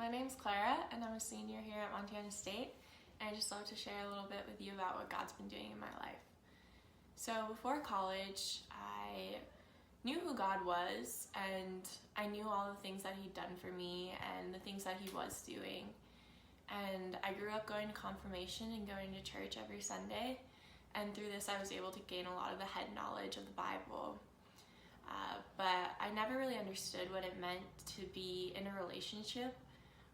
My name's Clara, and I'm a senior here at Montana State, and I just love to share a little bit with you about what God's been doing in my life. So before college, I knew who God was, and I knew all the things that He'd done for me and the things that He was doing. And I grew up going to confirmation and going to church every Sunday, and through this I was able to gain a lot of the head knowledge of the Bible. But I never really understood what it meant to be in a relationship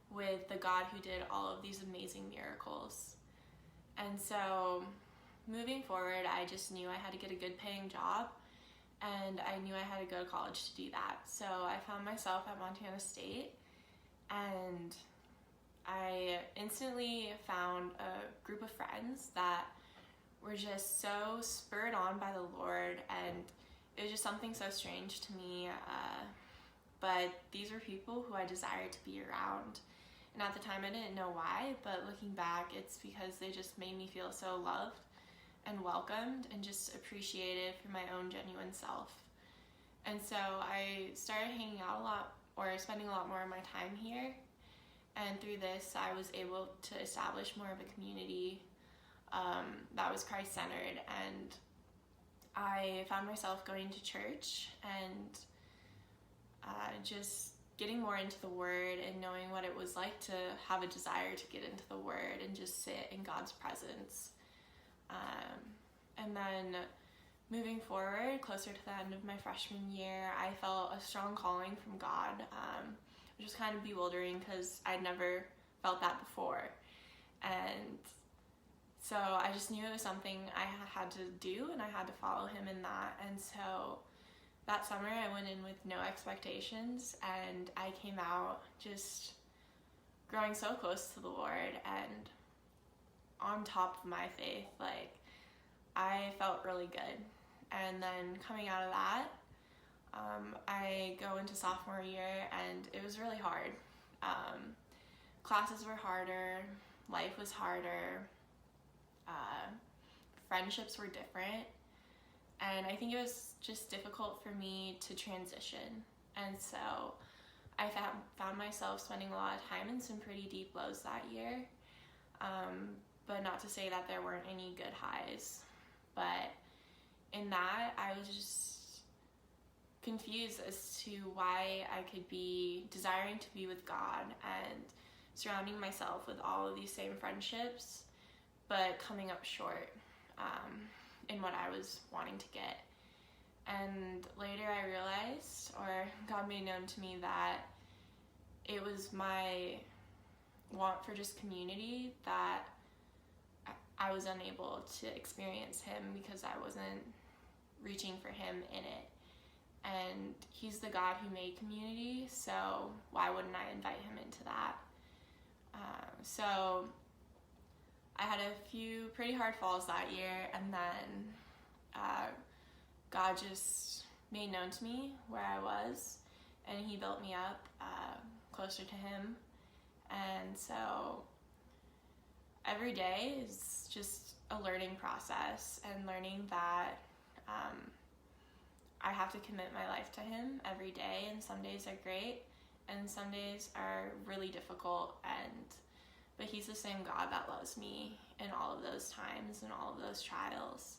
with the God who did all of these amazing miracles. And so moving forward, I just knew I had to get a good paying job, and I knew I had to go to college to do that. So I found myself at Montana State, and I instantly found a group of friends that were just so spurred on by the Lord, and it was just something so strange to me, but these were people who I desired to be around. And at the time I didn't know why, but looking back, it's because they just made me feel so loved and welcomed and just appreciated for my own genuine self. And so I started hanging out a lot, or spending a lot more of my time here. And through this, I was able to establish more of a community that was Christ-centered. And I found myself going to church and just getting more into the Word and knowing what it was like to have a desire to get into the Word and just sit in God's presence. And then moving forward, closer to the end of my freshman year, I felt a strong calling from God, which was kind of bewildering because I'd never felt that before. And so I just knew it was something I had to do, and I had to follow Him in that. And so that summer I went in with no expectations, and I came out just growing so close to the Lord and on top of my faith. Like, I felt really good. And then coming out of that, I go into sophomore year, and it was really hard. Classes were harder, life was harder, friendships were different, and I think it was just difficult for me to transition. And so I found myself spending a lot of time in some pretty deep lows that year, but not to say that there weren't any good highs. But in that, I was just confused as to why I could be desiring to be with God and surrounding myself with all of these same friendships, but coming up short in what I was wanting to get. And later I realized, or God made known to me, that it was my want for just community that I was unable to experience Him because I wasn't reaching for Him in it. And He's the God who made community, so why wouldn't I invite Him into that? So I had a few pretty hard falls that year, and then God just made known to me where I was, and He built me up closer to Him. And so every day is just a learning process, and learning that I have to commit my life to Him every day, and some days are great and some days are really difficult, but He's the same God that loves me in all of those times and all of those trials.